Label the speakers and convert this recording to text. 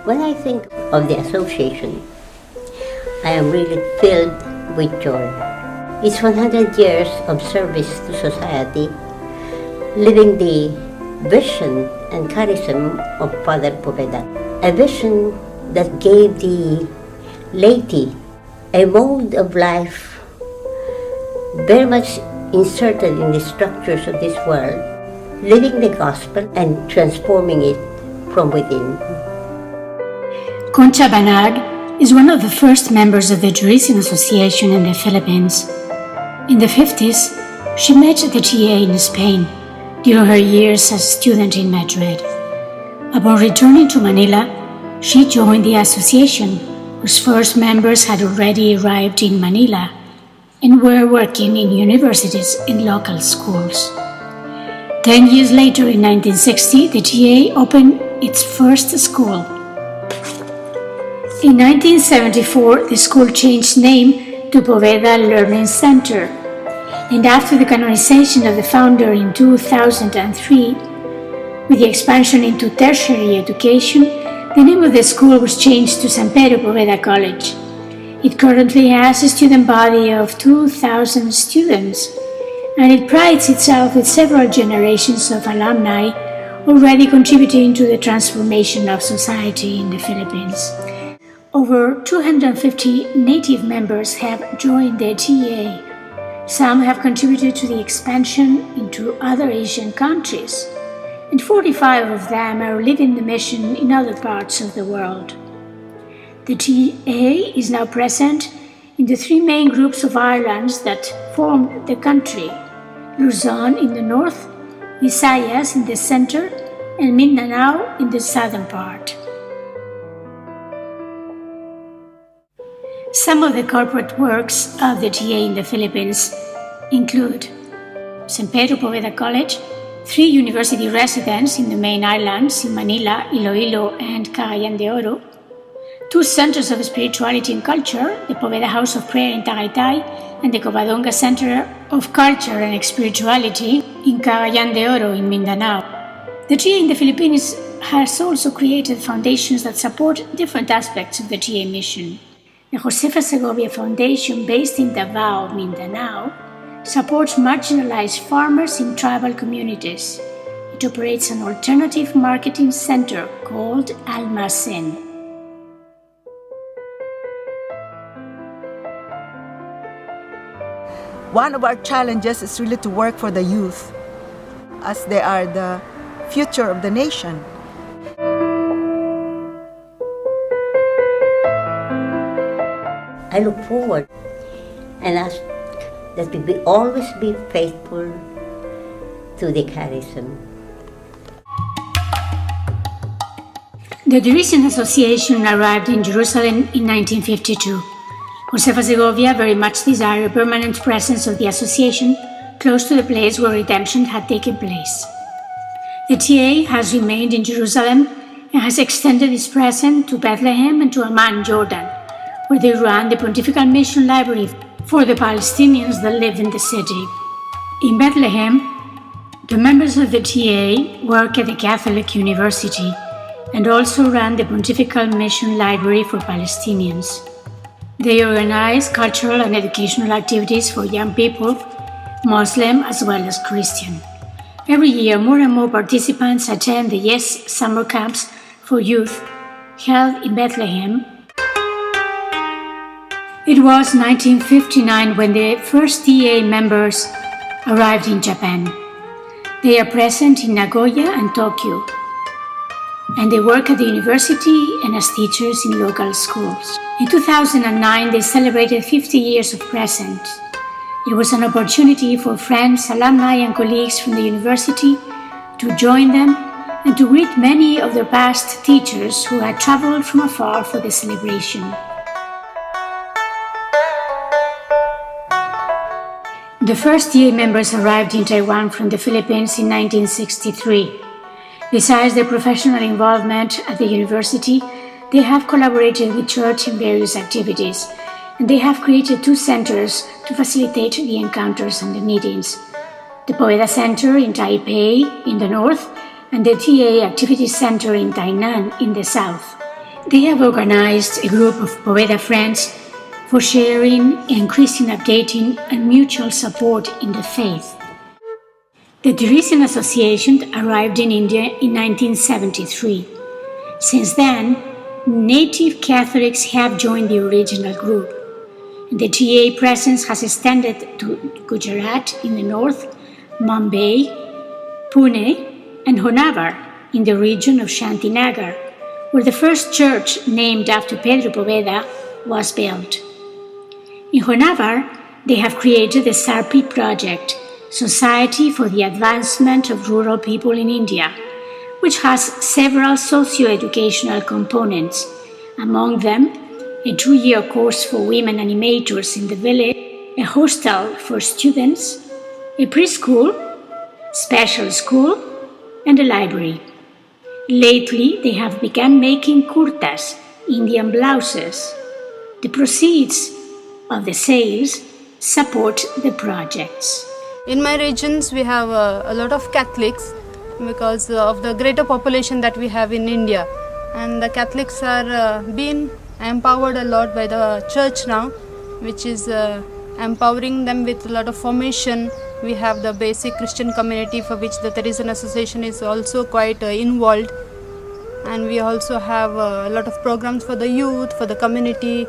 Speaker 1: When I think of the association, I am really filled with joy. It's 100 years of service to society, living the vision and charism of Father Poveda, a vision that gave the laity a mode of life very much inserted in the structures of this world, living the gospel and transforming it from within.
Speaker 2: Concha Bernard is one of the first members of the Tourism Association in the Philippines. In the 50s, she met the TA in Spain during her years as a student in Madrid. Upon returning to Manila, she joined the association, whose first members had already arrived in Manila and were working in universities and local schools. 10 years later, in 1960, the TA opened its first school. In 1974, the school changed name to Poveda Learning Center, and after the canonization of the founder in 2003, with the expansion into tertiary education, the name of the school was changed to San Pedro Poveda College. It currently has a student body of 2,000 students, and it prides itself with several generations of alumni already contributing to the transformation of society in the Philippines. Over 250 native members have joined the TA. Some have contributed to the expansion into other Asian countries, and 45 of them are living the mission in other parts of the world. The TA is now present in the three main groups of islands that form the country: Luzon in the north, Visayas in the center, and Mindanao in the southern part. Some of the corporate works of the TA in the Philippines include San Pedro Poveda College, 3 university residences in the main islands in Manila, Iloilo, and Cagayan de Oro, 2 centers of spirituality and culture, the Poveda House of Prayer in Tagaytay and the Covadonga Center of Culture and Spirituality in Cagayan de Oro in Mindanao. The TA in the Philippines has also created foundations that support different aspects of the TA mission. The Josefa Segovia Foundation, based in Davao, Mindanao, supports marginalized farmers in tribal communities. It operates an alternative marketing center called Almacen.
Speaker 3: One of our challenges is really to work for the youth, as they are the future of the nation.
Speaker 1: I look forward and ask that we always be faithful to the charism.
Speaker 2: The Tourism Association arrived in Jerusalem in 1952. Josefa Segovia very much desired a permanent presence of the association close to the place where redemption had taken place. The TA has remained in Jerusalem and has extended its presence to Bethlehem and to Amman, Jordan, where they run the Pontifical Mission Library for the Palestinians that live in the city. In Bethlehem, the members of the TA work at the Catholic University and also run the Pontifical Mission Library for Palestinians. They organize cultural and educational activities for young people, Muslim as well as Christian. Every year, more and more participants attend the YES summer camps for youth held in Bethlehem. It was 1959 when the first TA members arrived in Japan. They are present in Nagoya and Tokyo, and they work at the university and as teachers in local schools. In 2009, they celebrated 50 years of presence. It was an opportunity for friends, alumni, and colleagues from the university to join them and to greet many of their past teachers who had traveled from afar for the celebration. The first TA members arrived in Taiwan from the Philippines in 1963. Besides their professional involvement at the university, they have collaborated with church in various activities, and they have created 2 centers to facilitate the encounters and the meetings: the Poveda Center in Taipei in the north and the TA Activity Center in Tainan in the south. They have organized a group of Poveda friends for sharing and Christian updating and mutual support in the faith. The Teresian Association arrived in India in 1973. Since then, native Catholics have joined the original group. The TA presence has extended to Gujarat in the north, Mumbai, Pune, and Honavar in the region of Shantinagar, where the first church named after Pedro Poveda was built. In Honavar, they have created the SARPI project, Society for the Advancement of Rural People in India, which has several socio-educational components, among them a 2-year course for women animators in the village, a hostel for students, a preschool, special school, and a library. Lately, they have begun making kurtas, Indian blouses. The proceeds of the sales support the projects.
Speaker 4: In my regions, we have a lot of Catholics because of the greater population that we have in India. And the Catholics are being empowered a lot by the church now, which is empowering them with a lot of formation. We have the basic Christian community for which the Teresian Association is also quite involved. And we also have a lot of programs for the youth, for the community,